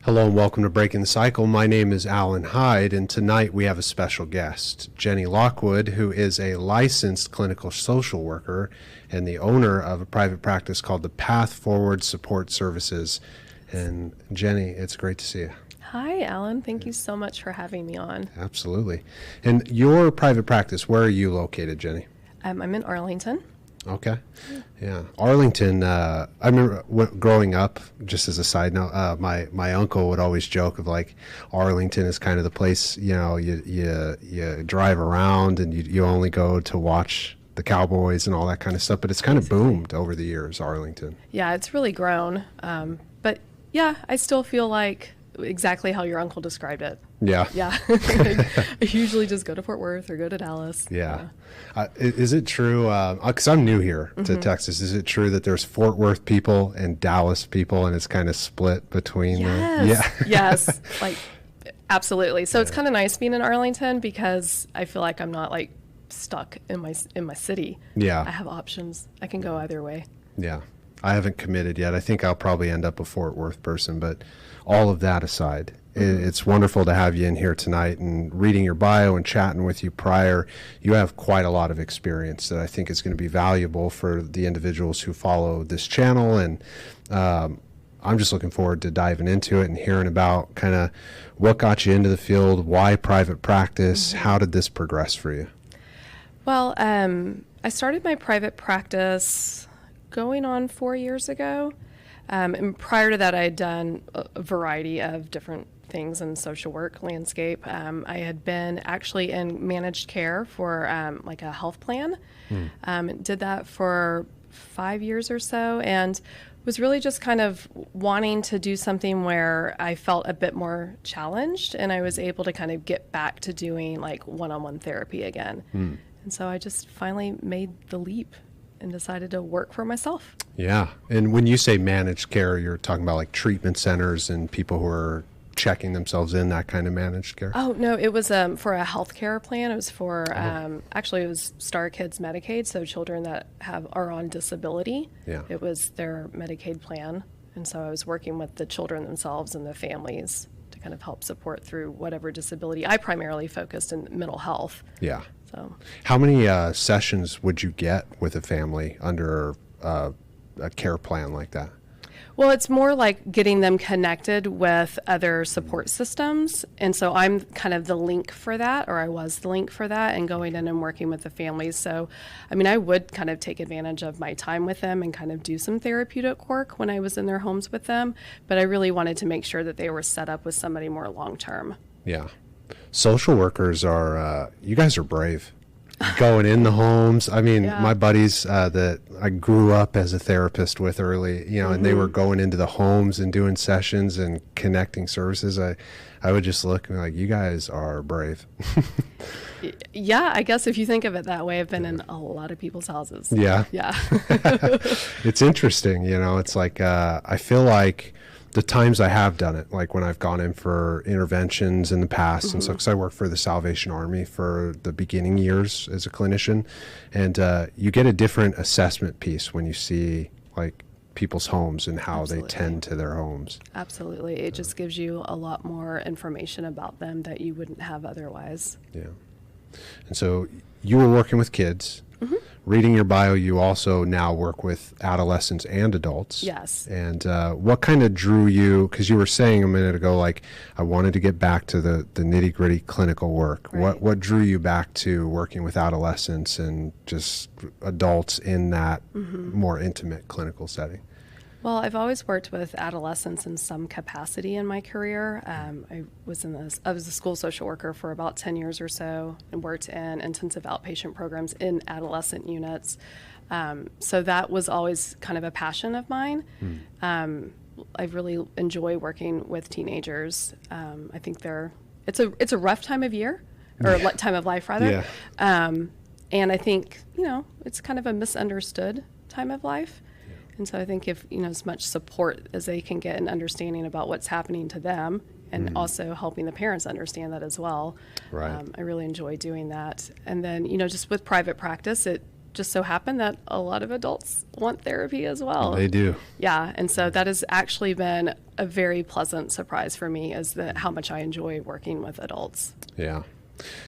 Hello and welcome to Breaking the Cycle. My name is Alan Hyde, and tonight we have a special guest, Jenny Lockwood, who is a licensed clinical social worker and the owner of a private practice called the Path Forward Support Services. And Jenny, it's great to see you. Hi, Alan. Thank you so much for having me on. Absolutely. And your private practice, where are you located, Jenny? I'm in Arlington. Okay. Yeah. Arlington, I remember growing up, just as a side note, my uncle would always joke of like Arlington is kind of the place, you drive around and you only go to watch the Cowboys and all that kind of stuff. But it's kind of boomed over the years, Arlington. Yeah, it's really grown. But yeah, I still feel like exactly how your uncle described it. Yeah. Yeah. I usually just go to Fort Worth or go to Dallas. Yeah. Is it true, because I'm new here to Texas, is it true that there's Fort Worth people and Dallas people and it's kind of split between them? Yeah. Yes. Like, absolutely. So it's kind of nice being in Arlington because I feel like I'm not like stuck in my city. Yeah. I have options. I can go either way. Yeah. I haven't committed yet. I think I'll probably end up a Fort Worth person, but all of that aside, it's wonderful to have you in here tonight, and reading your bio and chatting with you prior, you have quite a lot of experience that I think is going to be valuable for the individuals who follow this channel. And I'm just looking forward to diving into it and hearing about kind of what got you into the field, why private practice, how did this progress for you? Well, I started my private practice going on 4 years ago. And prior to that, I had done a variety of different things in social work landscape. I had been actually in managed care for like a health plan. Did that for 5 years or so, and was really just kind of wanting to do something where I felt a bit more challenged, and I was able to kind of get back to doing like one-on-one therapy again. And so I just finally made the leap and decided to work for myself. Yeah. And when you say managed care, you're talking about like treatment centers and people who are checking themselves in, that kind of managed care? Oh, no, it was for a healthcare plan. It was for, actually it was Star Kids Medicaid, so children that are on disability. Yeah. It was their Medicaid plan. And so I was working with the children themselves and the families to kind of help support through whatever disability. I primarily focused in mental health. Yeah. So, how many sessions would you get with a family under a care plan like that? well, it's more like getting them connected with other support systems. And so I'm kind of the link for that, or I was the link for that, and going in and working with the families. So, I mean, I would kind of take advantage of my time with them and kind of do some therapeutic work when I was in their homes with them. But I really wanted to make sure that they were set up with somebody more long-term. Yeah. Social workers are, you guys are brave. Going in the homes. I mean, Yeah. my buddies that I grew up as a therapist with early, and they were going into the homes and doing sessions and connecting services. I would just look and be like, you guys are brave. Yeah, I guess if you think of it that way, I've been in a lot of people's houses. Yeah. Yeah. It's interesting, it's like, I feel like the times I have done it, like when I've gone in for interventions in the past, and so, because I worked for the Salvation Army for the beginning years as a clinician, and you get a different assessment piece when you see like people's homes and how Absolutely. they tend to their homes. Absolutely. It just gives you a lot more information about them that you wouldn't have otherwise. Yeah. And so you were working with kids. Reading your bio, you also now work with adolescents and adults. Yes. And what kind of drew you, because you were saying a minute ago, like, I wanted to get back to the nitty-gritty clinical work. Right. What drew you back to working with adolescents and just adults in that more intimate clinical setting? Well, I've always worked with adolescents in some capacity in my career. I was a school social worker for about 10 years or so, and worked in intensive outpatient programs in adolescent units. So that was always kind of a passion of mine. I really enjoy working with teenagers. I think it's a rough time of year, or time of life rather. Yeah. And I think, it's kind of a misunderstood time of life. And so I think if, as much support as they can get and understanding about what's happening to them, and also helping the parents understand that as well. Right. I really enjoy doing that. And then, just with private practice, it just so happened that a lot of adults want therapy as well. They do. Yeah, and so that has actually been a very pleasant surprise for me, is that how much I enjoy working with adults. Yeah.